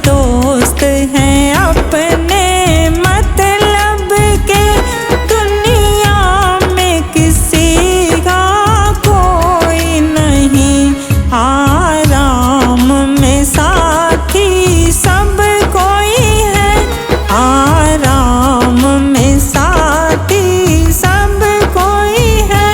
दोस्त हैं अपने मतलब के, दुनिया में किसी का कोई नहीं। आराम में साथी सब कोई है, आराम में साथी सब कोई है।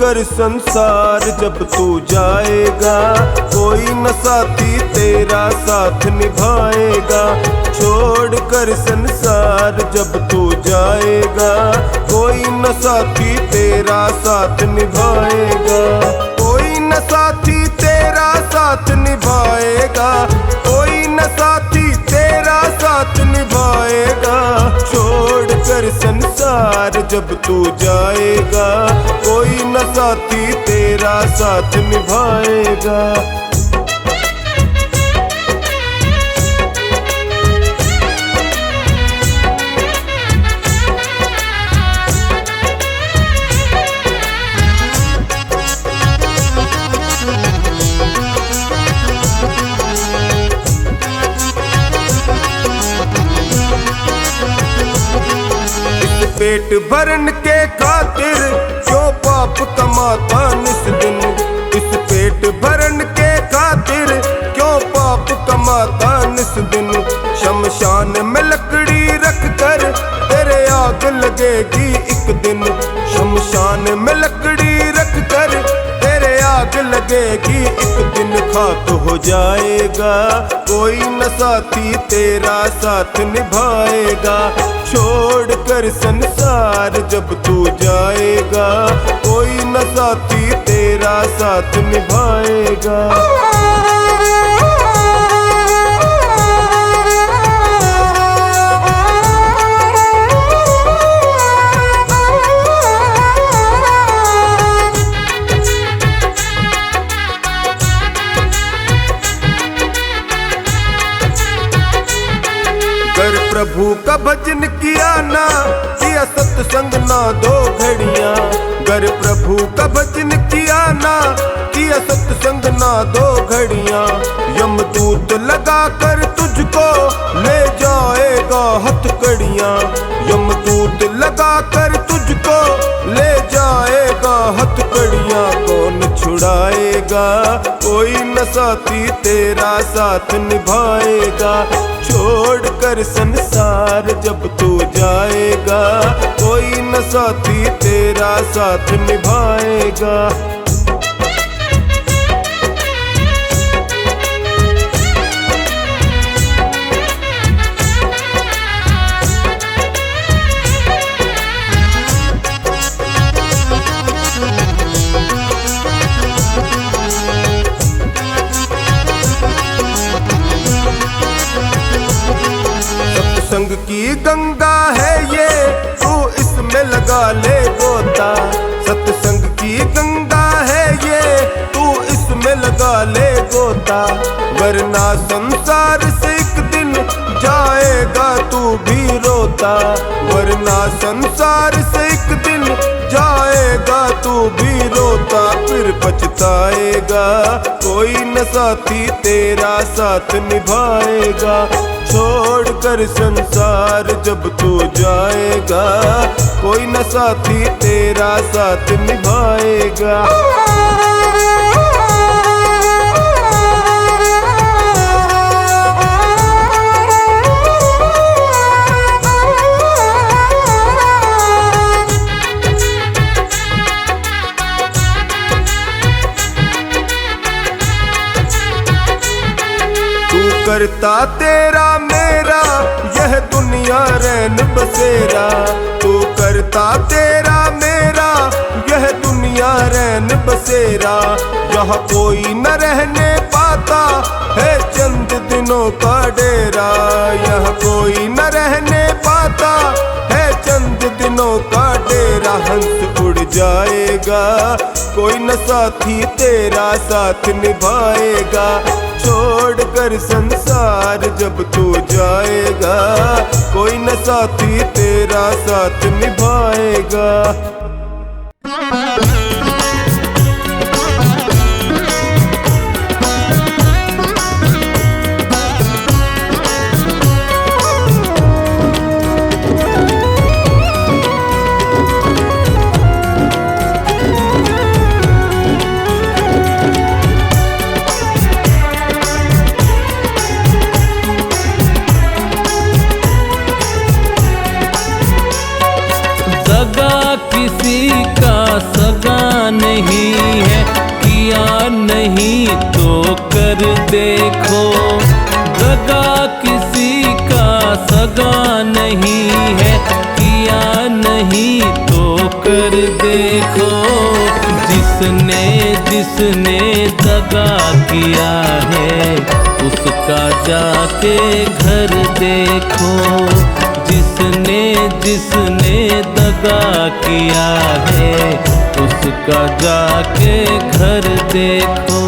कर संसार जब तू जाएगा, कोई न साथी तेरा साथ निभाएगा। छोड़ कर संसार जब तू जाएगा, कोई न साथी तेरा साथ निभाएगा। कोई न साथी तेरा साथ निभाएगा, कोई न साथी तेरा साथ निभाएगा। छोड़ कर संसार जब तू जाएगा, कोई न साथी तेरा साथ निभाएगा। पेट भरन के खातिर क्यों पाप कमाता निस दिन। इस पेट भरन के खातिर क्यों पाप कमाता निस दिन। शमशान में लकड़ी रख कर तेरे आग लगेगी एक दिन। शमशान में लकड़ी रख कर तेरे आग लगेगी एक दिन। खाक हो जाएगा, कोई न साथी तेरा साथ निभाएगा। छोड़ कर संसार जब तू जाएगा, कोई न साथी तेरा साथ निभाएगा। कर प्रभु का भजन किया ना, किया सत्संग ना दो घड़ियां। कर प्रभु का भजन किया ना, किया सत्संग ना दो घड़ियां। यमदूत लगा कर तुझको ले जाएगा हथकड़ियां। यमदूत लगा कर तुझको ले जाएगा हथकड़ियां। कौन छुड़ाएगा, कोई न साथी तेरा साथ निभाएगा। छोड़ कर संसार जब तू जाएगा, कोई न साथी तेरा साथ निभाएगा। सत्संग की गंगा है ये, तू इसमें लगा ले गोता। सत्संग की गंगा है ये, तू इसमें लगा ले गोता। वरना संसार से एक दिन जाएगा तू भी रोता। वरना संसार से एक दिन जाएगा तू भी रोता। फिर पछताएगा, कोई न साथी तेरा साथ निभाएगा। छोड़ कर संसार जब तू जाएगा, कोई न साथी तेरा साथ निभाएगा। करता तेरा मेरा यह दुनिया रैन बसेरा। तू करता तेरा मेरा यह दुनिया रैन बसेरा। यहाँ कोई न रहने पाता है चंद दिनों का डेरा। यहाँ कोई न रहने पाता है चंद दिनों का डेरा। हंस उड़ जाएगा, कोई न साथी तेरा साथ निभाएगा। छोड़ कर संसार जब तू जाएगा, कोई न साथी तेरा साथ निभाएगा। किसी का सगा देखो, दगा किसी का सगा नहीं है, किया नहीं तो कर देखो। जिसने जिसने दगा किया है उसका जाके घर देखो। जिसने जिसने दगा किया है उसका जाके घर देखो।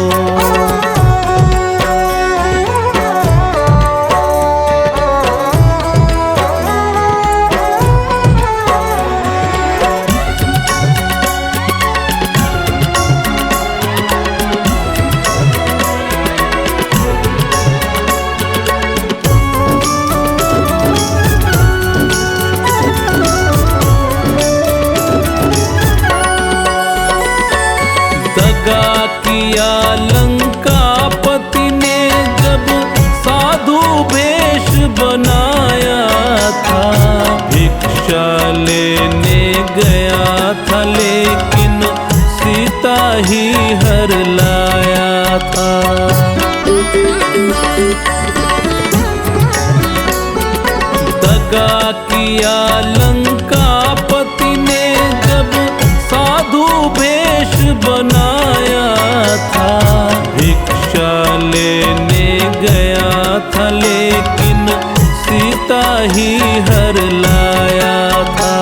दगा किया लंकापति ने जब साधु वेश बनाया था। भिक्षा लेने गया था लेकिन सीता ही हर लाया था। दगा किया लंकापति ने जब साधु वेश बनाया था। भिक्षा लेने गया था लेकिन सीता ही हर लाया था।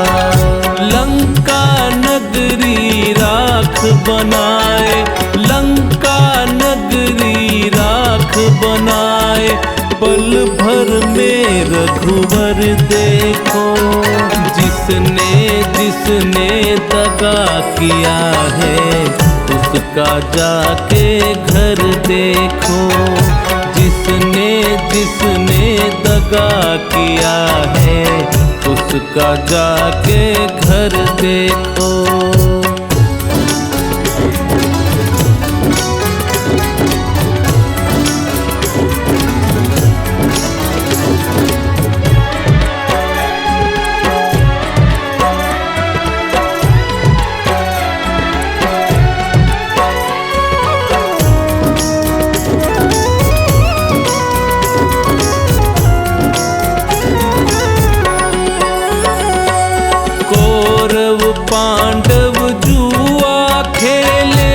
लंका नगरी राख बनाए, लंका नगरी राख बनाए, पल भर में रघुवर देखो। जिसने जिसने दगा किया है उसका जाके घर देखो। जिसने जिसने दगा किया है उसका जाके घर देखो। पांडव जुआ खेले,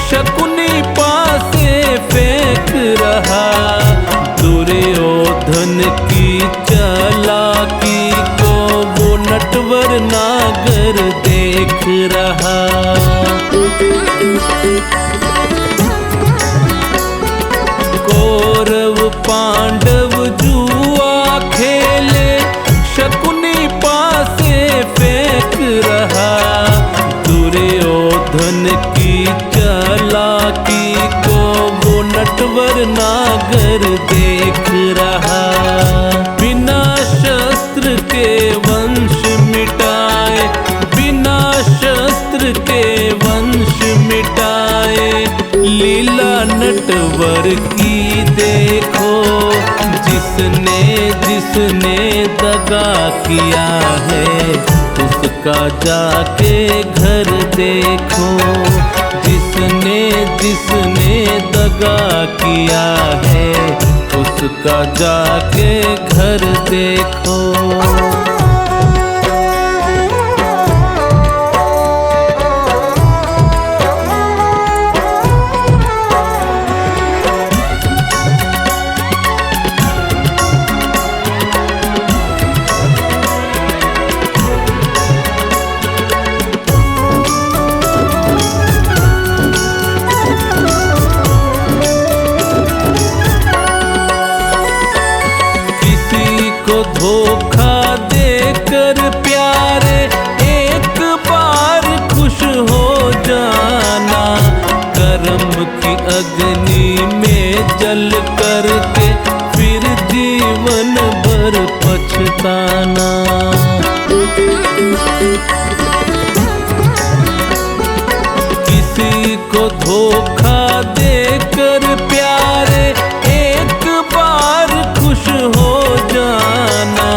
शकुनी पासे फेंक रहा। दुर्योधन की चालाकी को वो नटवर नागर देख रहा। कौरव पांडव जुआ खेले, शकुनी पासे फेंक रहा। दुर्योधन की चालाकी को वो नटवर नागर देख रहा। बिना शस्त्र के वंश मिटाए, बिना शस्त्र के वंश मिटाए, लीला नटवर की देखो। जिसने जिसने दगा किया है उसका जाके घर देखो। जिसने जिसने दगा किया है उसका जाके घर देखो। धोखा देकर प्यारे एक बार खुश हो जाना। कर्म की अग्नि में जल करके फिर जीवन भर पछताना। किसी को धोखा देकर प्यारे एक बार खुश हो जाना।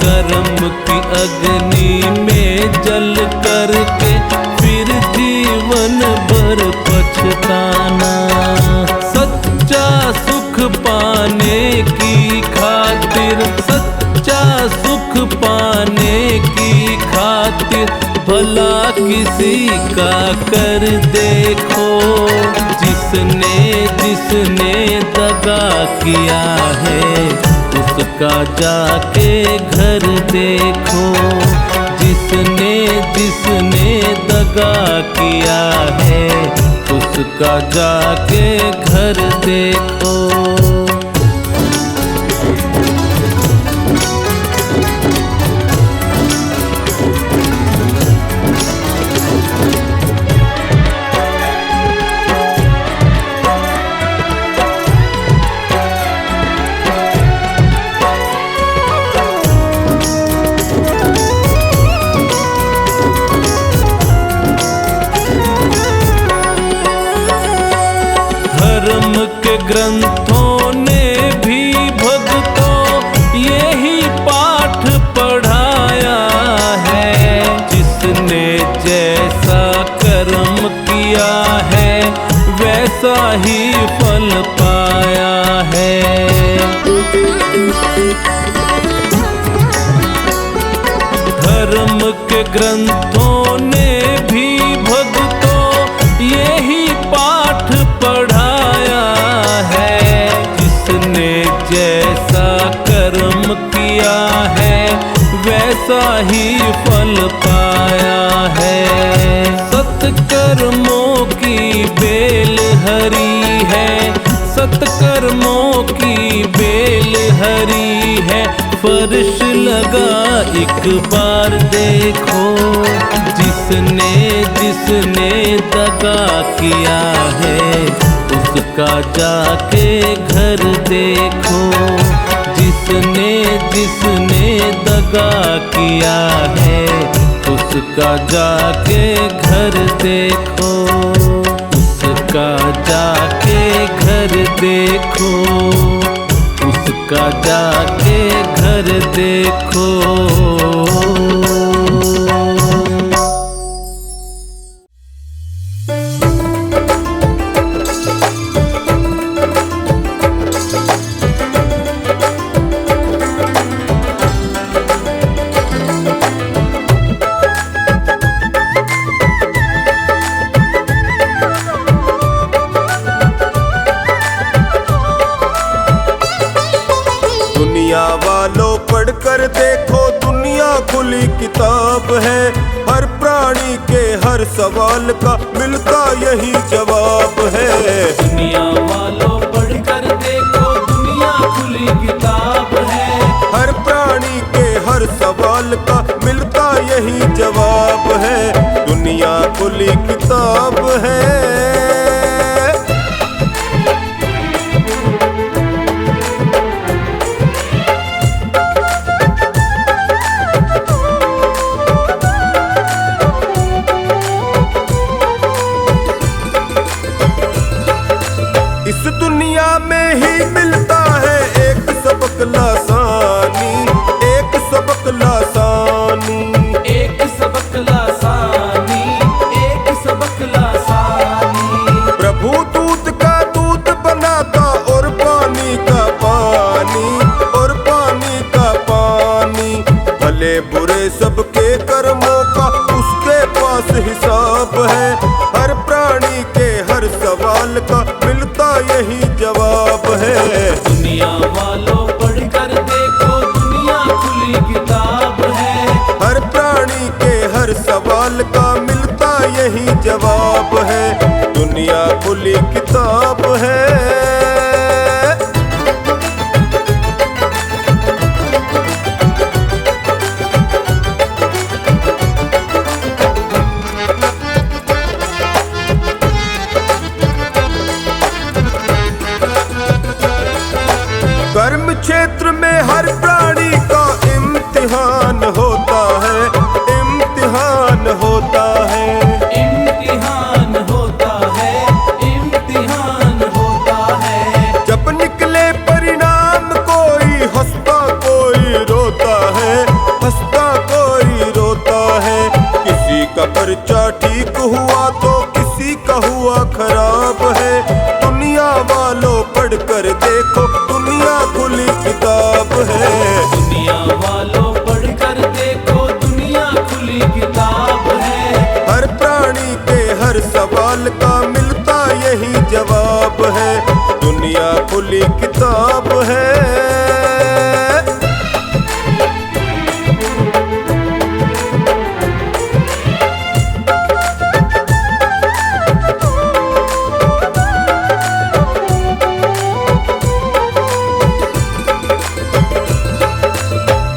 कर्म की अग्नि में जल करके फिर जीवन भर पछताना। सच्चा पाने की खातिर, सच्चा सुख पाने की खातिर भला किसी का कर देखो। जिसने जिसने दगा किया है उसका जाके घर देखो। जिसने जिसने दगा किया है उसका जाके घर देखो। धर्म के ग्रंथों ने भी भक्तों यही पाठ पढ़ाया है। जिसने जैसा कर्म किया है वैसा ही फल पाया है। धर्म के ग्रंथों ने भी भक्तों यही पाठ पढ़ाया है। जिसने जैसा कर्म किया है वैसा ही फल पाया है। सत्कर्मों की बेल हरी है, सत्कर्मों की बेल हरी है। फर्श लगा एक बार देखो। जिसने जिसने दगा किया है उसका जाके घर देखो। जिसने जिसने दगा किया है उसका जाके घर देखो। उसका जाके घर देखो। उसका जाके घर देखो। दुनिया वालों पढ़कर देखो दुनिया खुली किताब है। हर प्राणी के हर सवाल का मिलता यही जवाब है। दुनिया वालों पढ़कर देखो दुनिया खुली किताब है। हर प्राणी के हर सवाल का मिलता यही जवाब है। दुनिया खुली किताब है। इस दुनिया में ही मिलता है एक सबक लासानी, एक सबक लासानी, एक सबक लासानी, एक सबक लासानी। प्रभु दूध का दूध बनाता और पानी का पानी, और पानी का पानी। भले बुरे सबके कर्मों का उसके पास हिसाब है। हर प्राणी के हर सवाल का मिलता यही जवाब है। दुनिया वालों पढ़कर देखो दुनिया खुली किताब है। हर प्राणी के हर सवाल का मिलता यही जवाब है। दुनिया खुली किताब है। कर्म क्षेत्र में हर प्राणी का इम्तिहान होता है, इम्तिहान होता है, इम्तिहान होता है, इम्तिहान होता है। जब निकले परिणाम कोई हंसता कोई रोता है, हंसता कोई रोता है। किसी का पर्चा ठीक हुआ तो किसी का हुआ खराब है। दुनिया वालों पढ़कर देखो दुनिया किताब है, दुनिया खुली किताब है।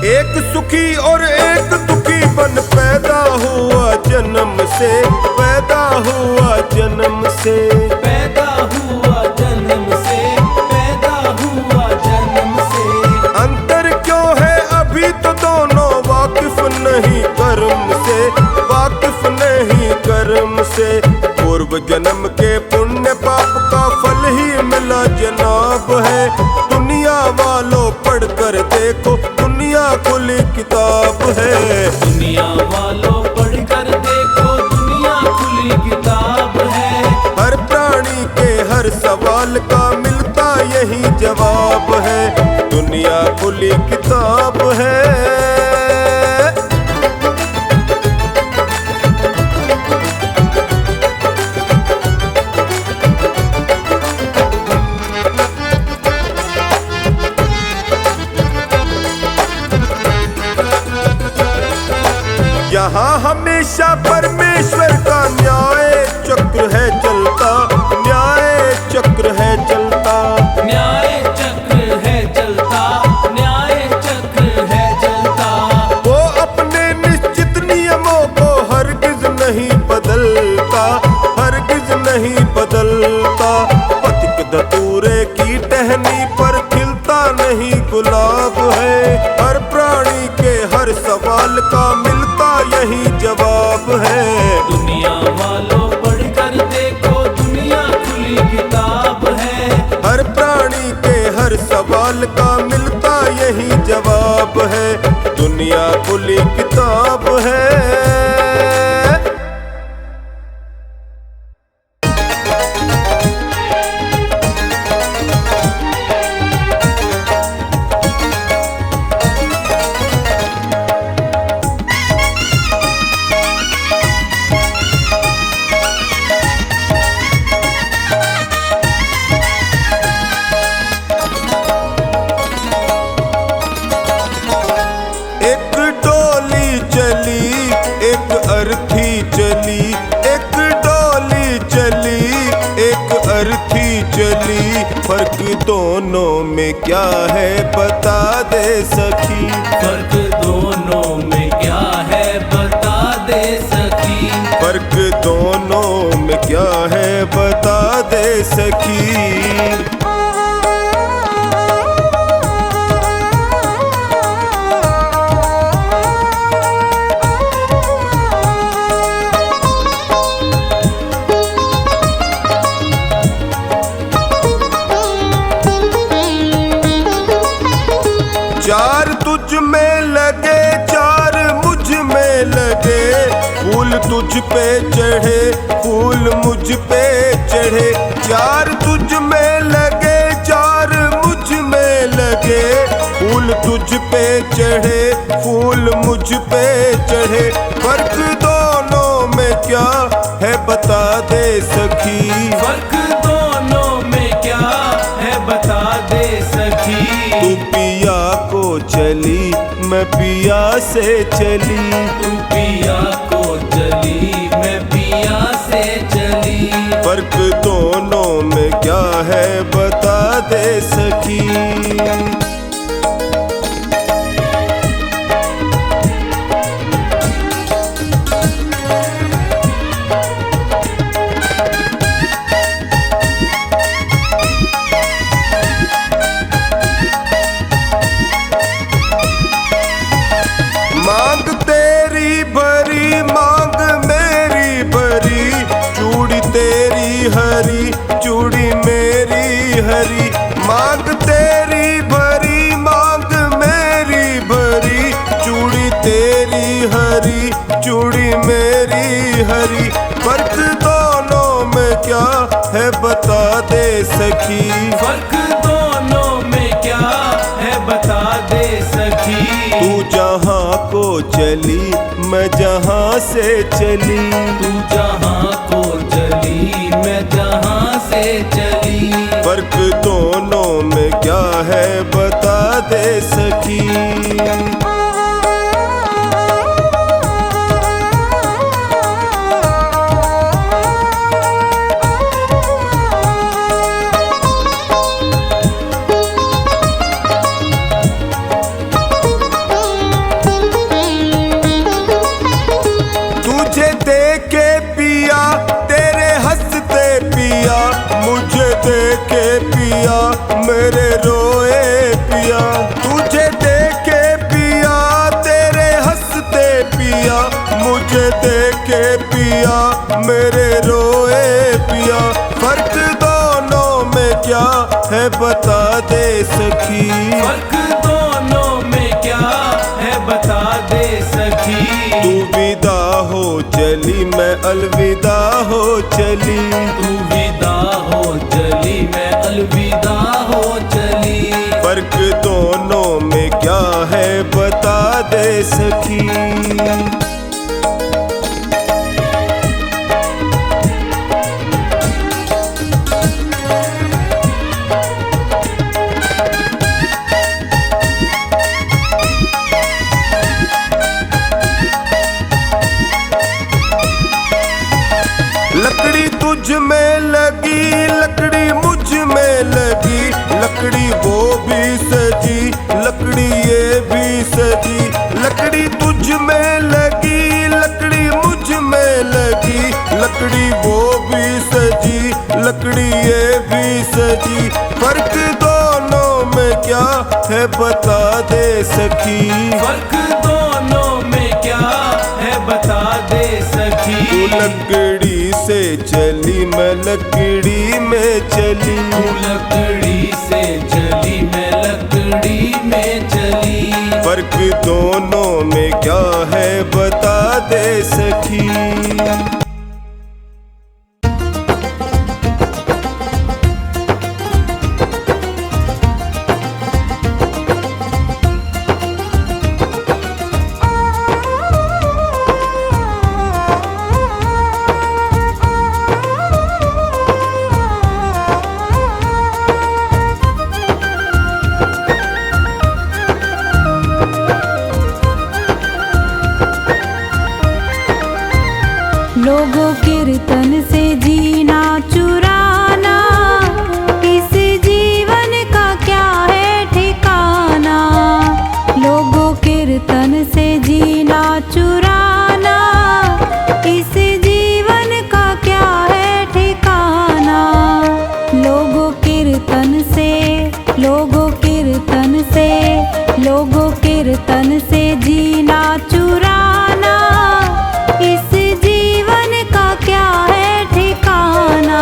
एक सुखी और एक दुखी बन पैदा हुआ जन्म से, पैदा हुआ जन्म से, पैदा हुआ जन्म से, पैदा हुआ जन्म से। अंतर क्यों है अभी तो दोनों वाकिफ नहीं कर्म से, वाकिफ नहीं कर्म से। पूर्व जन्म के पुण्य पाप का फल ही मिला जनाब है। दुनिया वालों पढ़ कर देखो, दुनिया खुली किताब है। दुनिया वालों पढ़ कर देखो, दुनिया खुली किताब है। हर प्राणी के हर सवाल का मिलता यही जवाब है, दुनिया खुली किताब है। यहाँ हमेशा परमेश्वर का न्याय चक्र है चलता, न्याय चक्र है चलता, न्याय चक्र है चलता, न्याय चक्र है चलता। वो अपने निश्चित नियमों को हरगिज नहीं बदलता, हरगिज नहीं बदलता। पथिक धतूरे की टहनी पर खिलता नहीं गुलाब है। हर प्राणी के हर सवाल का मिलता यही जवाब है। दुनिया वालों पढ़ कर देखो, दुनिया खुली किताब है। हर प्राणी के हर सवाल का मिलता यही जवाब है, दुनिया खुली किताब है। एक डोली चली, एक अर्थी चली, एक डोली चली, एक अर्थी चली। फर्क दोनों में क्या है बता दे सखी, फर्क दोनों में क्या है बता दे सखी। फर्क दोनों में क्या है बता दे सखी। चार तुझ में लगे, चार मुझ में लगे। फूल तुझ पे चढ़े, फूल मुझ पे चढ़े। चार तुझ में लगे, चार मुझ में लगे। फूल तुझ पे चढ़े, फूल मुझ पे चढ़े। फर्क दोनों में क्या है बता दे सखी, फर्क दोनों में क्या है बता दे सखी। तू पिया को चली, मैं पिया से चली। तू पिया को चली, मैं पिया से चली। फर्क दोनों में क्या है बता दे सखी। मांग तेरी भरी, मांग मेरी भरी। चूड़ी तेरी हरी, चूड़ी मेरी हरी। मांग तेरी भरी, मांग मेरी भरी। चूड़ी तेरी हरी, चूड़ी मेरी हरी। फर्क दोनों में क्या है बता दे सखी, फर्क दोनों में क्या है बता दे सखी। सखी। तू जहाँ को चली मैं जहाँ से चली, तू जहाँ को चली मैं जहाँ से चली। फर्क दोनों में क्या है बता दे सखी। तुझे देखे पिया तेरे हंसते पिया, मुझे देखे पिया मेरे रोए पिया। तुझे देखे पिया तेरे हंसते पिया, मुझे देखे पिया मेरे रोए पिया। फर्क दोनों में क्या है बता दे सखी। फर्क दोनों में क्या है बता दे सखी। तू विदा हो चली मैं अलविदा हो चली, तू विदा हो चली मैं अलविदा हो चली। फर्क दोनों में क्या है बता दे सखी। लकड़ी तुझ में लगी लकड़ी मुझ में लगी, लकड़ी वो भी सजी लकड़ी ये भी सजी। लकड़ी तुझ में लगी लकड़ी मुझ में लगी, लकड़ी वो भी सजी लकड़ी ये भी सजी। फर्क दोनों में क्या है बता दे सखी। फर्क दोनों में क्या है बता दे सखी। तू लकड़ी से चली मैं लकड़ी में चली, तू लकड़ी से चली मैं लकड़ी में चली। फर्क दोनों में क्या है बता दे सखी। लोगों कीर्तन से जीना चुराना, इस जीवन का क्या है ठिकाना। लोगों कीर्तन से जीना चुराना, इस जीवन का क्या है ठिकाना। लोगों कीर्तन से लोगों कीर्तन से लोगों कीर्तन से जीना चुराना, इस जीवन का क्या है ठिकाना।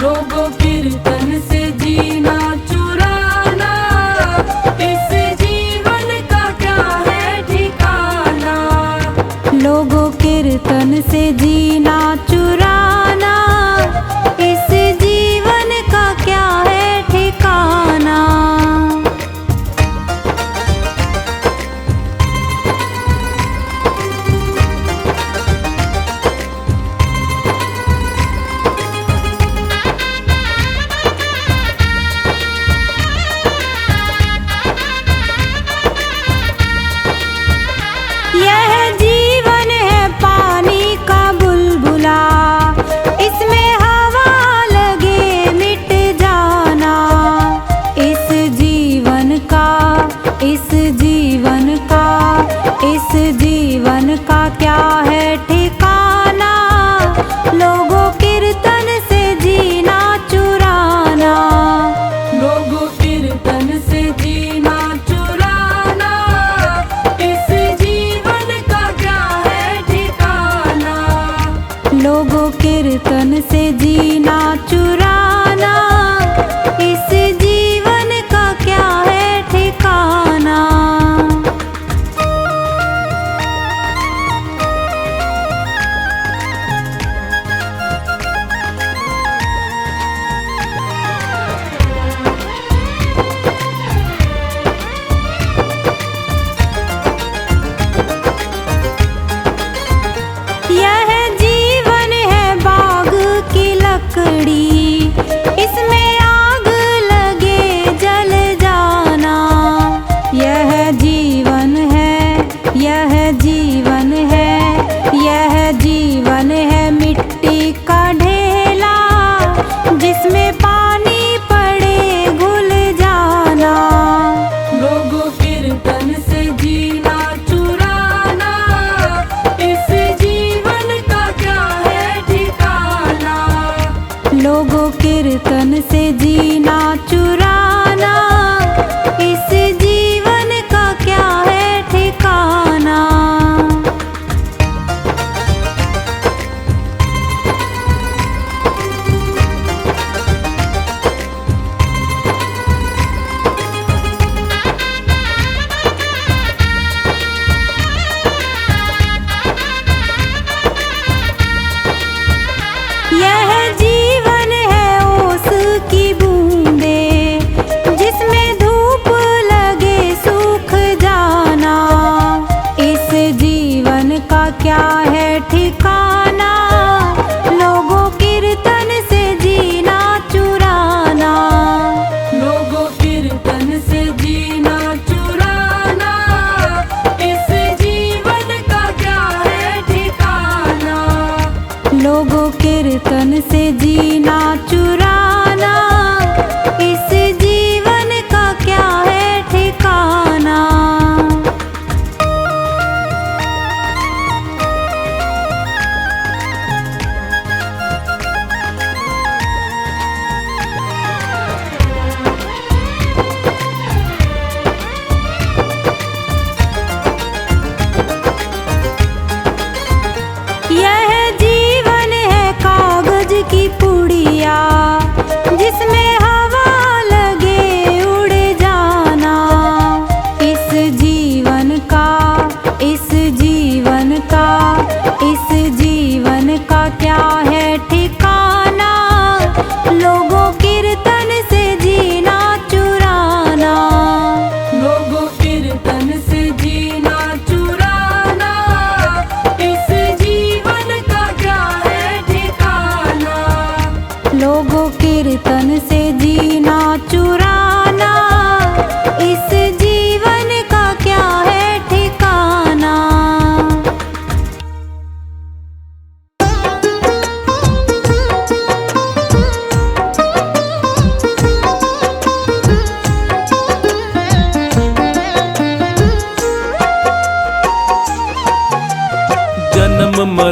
लोगों कीर्तन से जीना चुराना, इस जीवन का क्या है ठिकाना। लोगों कीर्तन से जीना चुराना, इस जीवन का क्या है ठिकाना। यह जीवन है पानी का बुलबुला, इसमें हवा लगे मिट जाना। इस जीवन का इस जीवन का इस जीवन का क्या है ठिकाना। लोगों कीर्तन से जीना चुराना, लोगों कीर्तन से जीना चुराना, इस जीवन का क्या है ठिकाना। लोगों कीर्तन से जीना चुराना, इस जीवन का क्या है ठिकाना।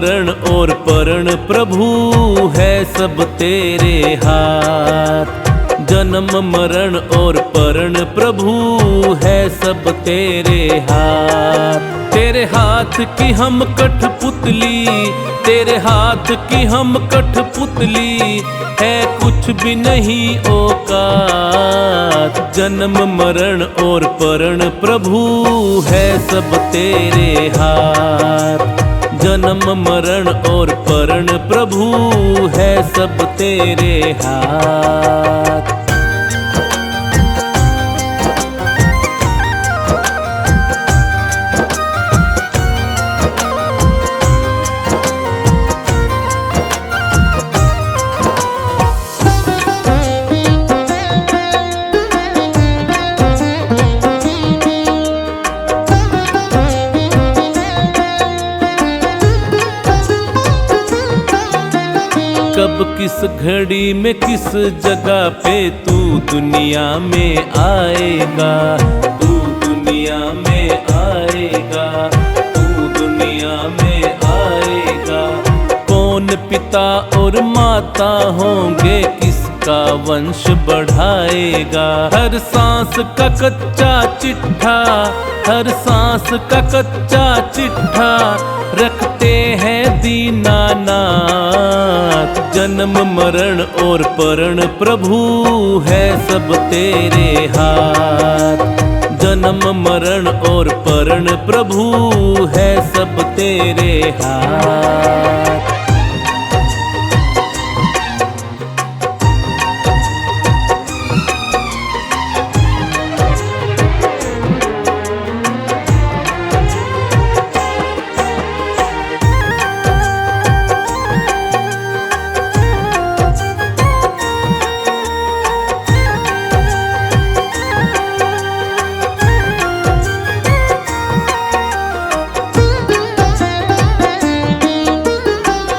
मरण और परण प्रभु है सब तेरे हाथ। जन्म मरण और परण प्रभु है सब तेरे हाथ। तेरे हाथ की हम कठपुतली, तेरे हाथ की हम कठपुतली, है कुछ भी नहीं औकात। जन्म मरण और परण प्रभु है सब तेरे हाथ। जन्म मरण और परण प्रभु है सब तेरे हाथ। कब किस घड़ी में किस जगह पे तू दुनिया में आएगा, तू दुनिया में आएगा, तू दुनिया में आएगा। कौन पिता और माता होंगे, किसका वंश बढ़ाएगा। हर सांस का कच्चा चिट्ठा, हर सांस का कच्चा चिट्ठा रखते हैं दीनानाथ। जन्म मरण और परण प्रभु है सब तेरे हाथ। जन्म मरण और परण प्रभु है सब तेरे हाथ।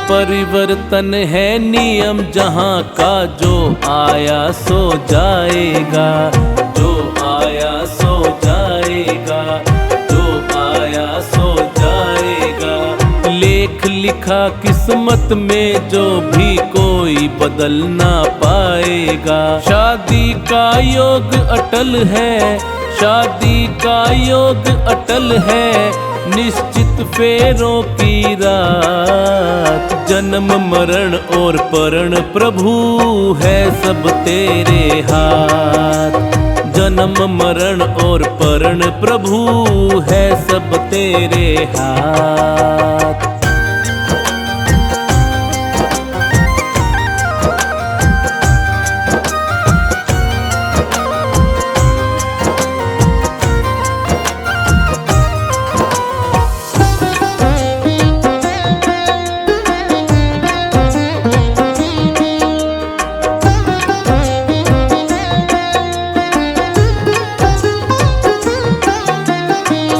परिवर्तन है नियम जहाँ का, जो आया सो जाएगा, जो आया सो जाएगा, जो आया सो जाएगा। लेख लिखा किस्मत में जो भी कोई बदल ना पाएगा। शादी का योग अटल है, शादी का योग अटल है, निश्चित फेरों की रात। जन्म मरण और परण प्रभु है सब तेरे हाथ। जन्म मरण और परण प्रभु है सब तेरे हाथ।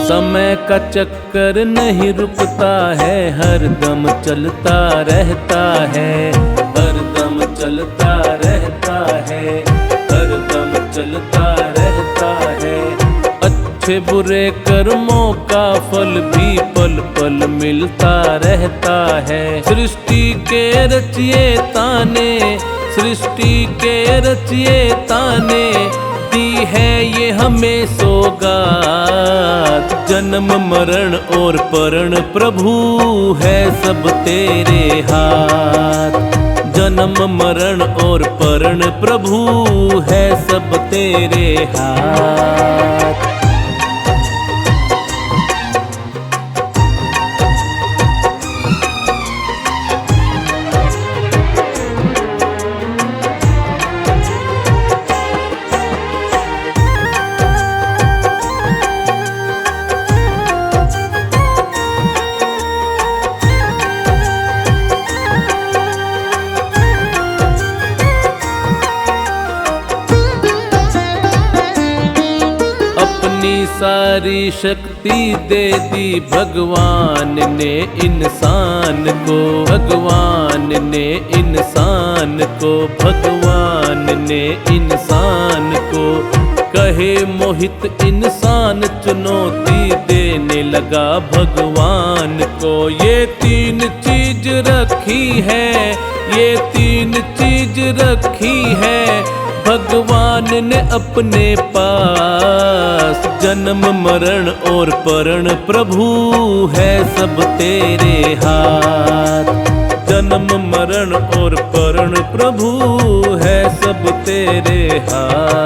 समय का चक्कर नहीं रुकता है, हर दम चलता रहता है, हर दम चलता रहता है, हर दम चलता रहता है। अच्छे बुरे कर्मों का फल भी पल पल मिलता रहता है। सृष्टि के रचयिता ने, सृष्टि के रचयिता ने दी है ये हमें सौगात। जन्म मरण और परण प्रभु है सब तेरे हाथ। जन्म मरण और परण प्रभु है सब तेरे हाथ। सारी शक्ति दे दी भगवान ने इंसान को, भगवान ने इंसान को, भगवान ने इंसान को। कहे मोहित इंसान चुनौती देने लगा भगवान को। ये तीन चीज रखी है, ये तीन चीज रखी है भगवान ने अपने पास। जन्म मरण और परण प्रभु है सब तेरे हाथ। जन्म मरण और परण प्रभु है सब तेरे हाथ।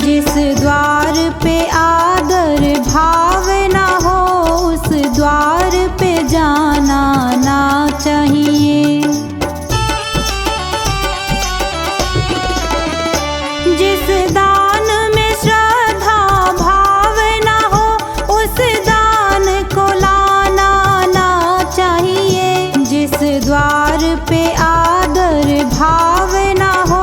जिस द्वार पे आदर भाव ना हो उस द्वार पे जाना ना चाहिए। जिस दान में श्रद्धा भाव ना हो उस दान को लाना ना चाहिए। जिस द्वार पे आदर भाव ना हो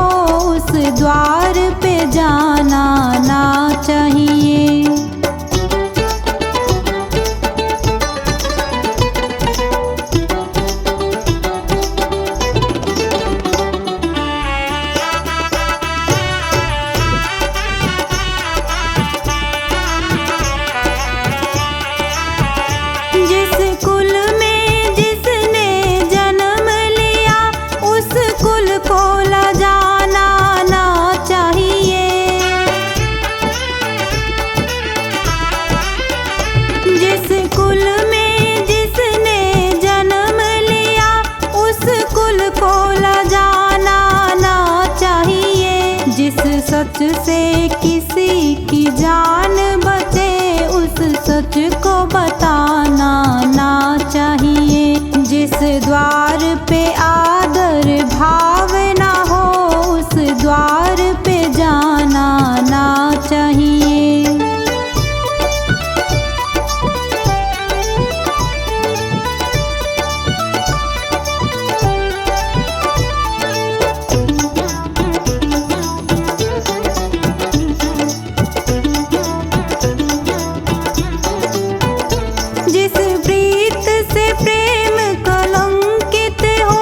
उस द्वार पे जाना ना चाहिए। जिस कुल में जिसने जन्म लिया उस कुल को लजाना ना चाहिए। जिस कुल में जिसने जन्म लिया उस कुल को लजाना ना चाहिए। जिस सच से किसी की जान बचे उस सच को बताना ना चाहिए। जिस द्वार पे आदर भाव ना हो उस द्वार पे जाना ना चाहिए। जिस प्रीत से प्रेम कलंकित हो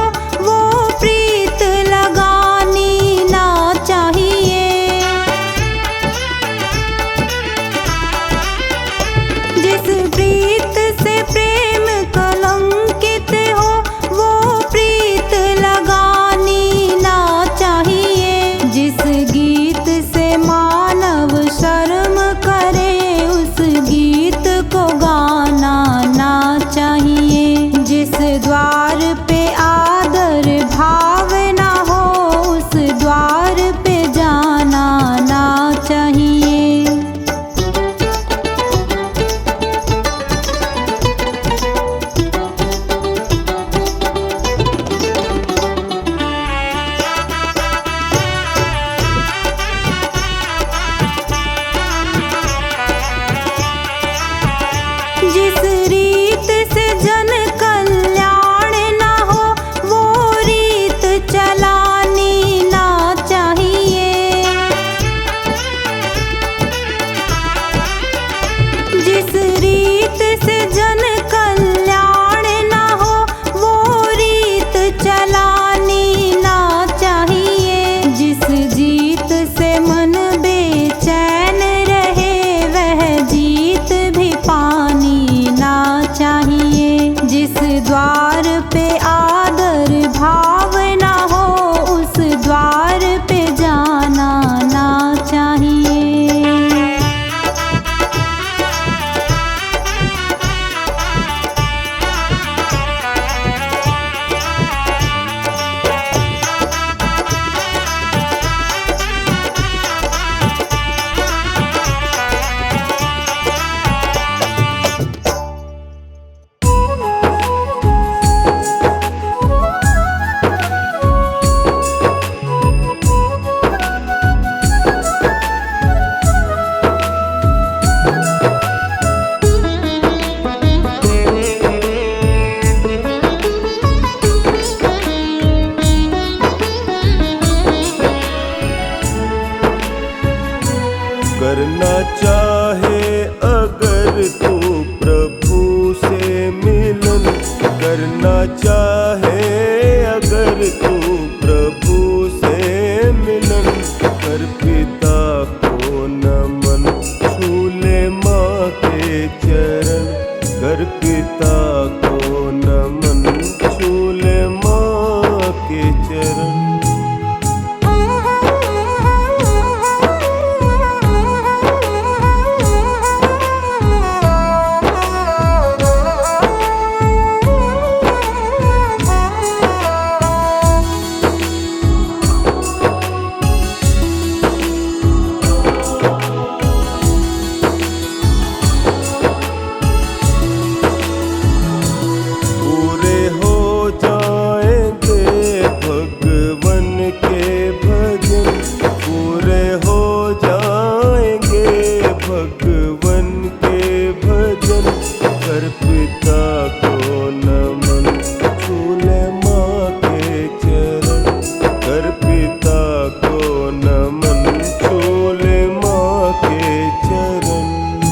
कर पिता को नमन, छूले माँ के चरण।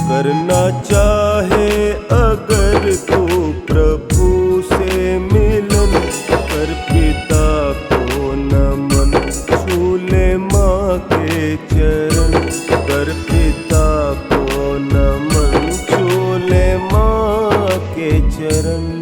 करना चाहे अगर तू प्रभु से मिलन, कर पिता को नमन, छूले माँ के चरण। कर पिता को नमन, छूले माँ के चरण।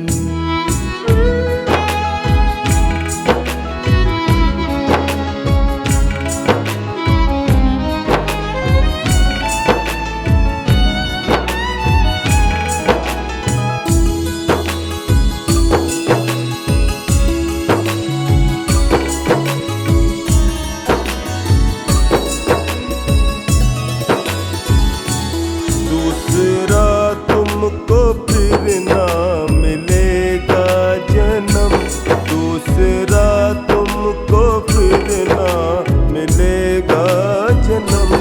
दूसरा तुमको फिर ना मिलेगा जन्म, दूसरा तुमको फिर ना मिलेगा जन्म।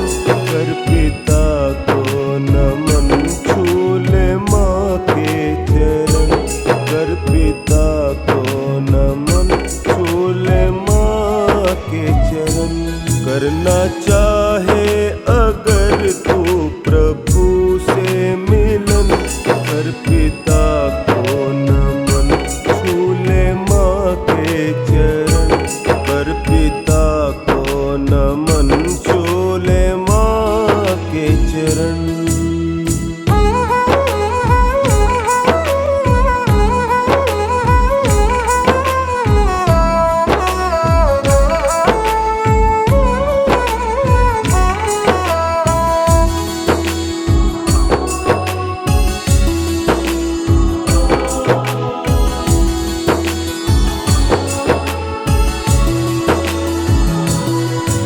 कर पिता को नमन, छूले माँ के चरण। कर पिता को नमन, छूले माँ के चरण। करना चाहे अगर तू प्रभु से मिलन, कर पिता को नमन, छूले माँ के चरण। कर पिता को नमन, छूले माँ के चरण।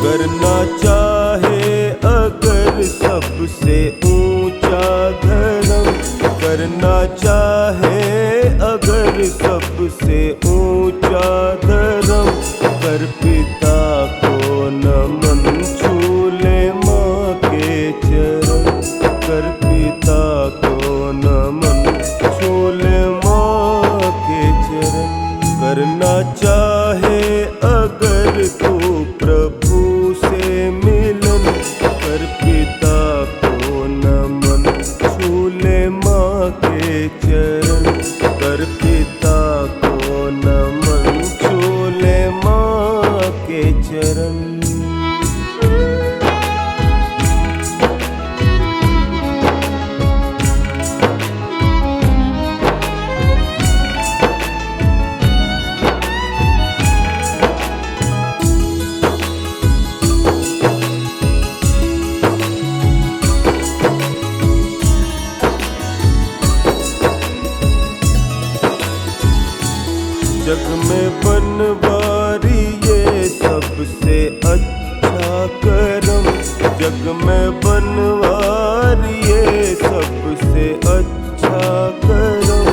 करना चाहे अगर सबसे ऊंचा धर्म, करना चाहे अगर सबसे ऊंचा धर्म। कर पिता को नमन, छूले माँ के चरण। कर पिता को नमन, छूले माँ के चरण। करना चाहे अगर तू प्रभु से मिलन, कर पिता को नमन, छूले माँ के चरण। कर पिता को नमन, छूले माँ के चरण। जग में बनवारी ये सबसे अच्छा करम, जग में बनवारी ये सबसे अच्छा करम।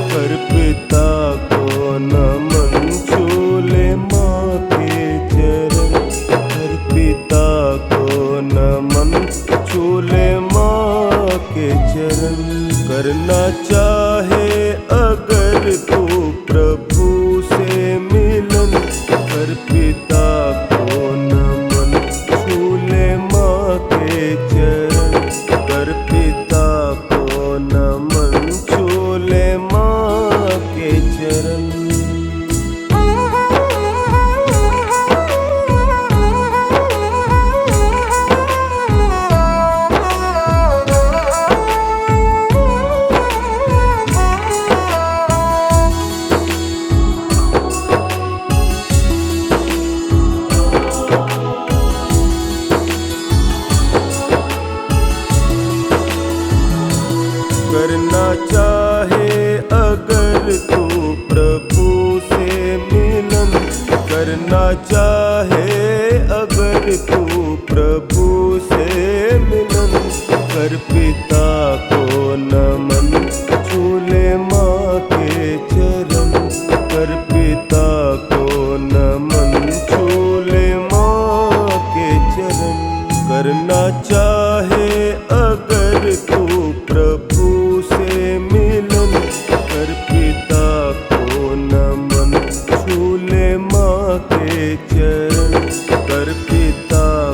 कर पिता को नमन, छूले माँ के चरण। कर पिता को नमन, छूले माँ के चरण। करना चाहे अगर तू प्रभु से मिलन, कर पिता को नमन, छूले माँ के चरण। कर पिता को नमन, छूले माँ के चरण। करना चाहे अगर तू प्रभु से मिलन, करना चाहे अगर तू प्रभु से मिलन, कर पिता को नमन, छूले माँ के चरण, कर पिता को नमन, छूले माँ के चरण। करना चाहे अगर तू प्रभु से मिलन, कर पिता को नमन, छूले माँ के चरण, कर पिता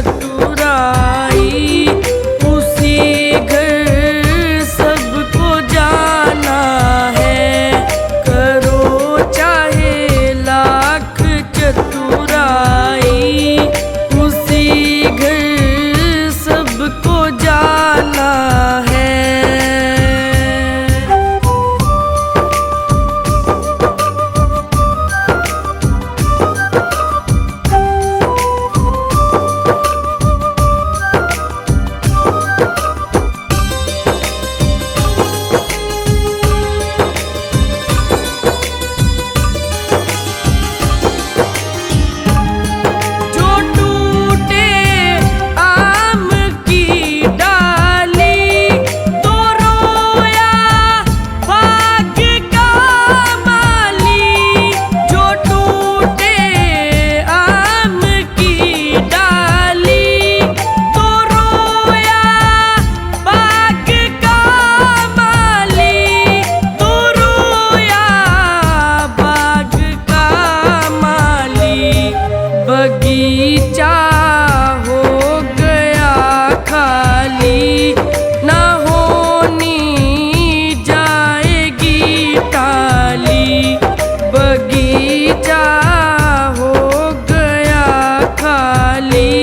चतुराई, उसी घर सबको जाना है। करो चाहे लाख चतुराई, उसी घर सबको जाना है। जो टूटे आम की डाली, तो रोया भाग्य का माली। जो टूटे आम की डाली, तो रोया भाग्य का माली। तो रोया भाग्य का माली। बगीचा हो गया खाली, ना होनी जाएगी टाली। बगीचा हो गया खाली,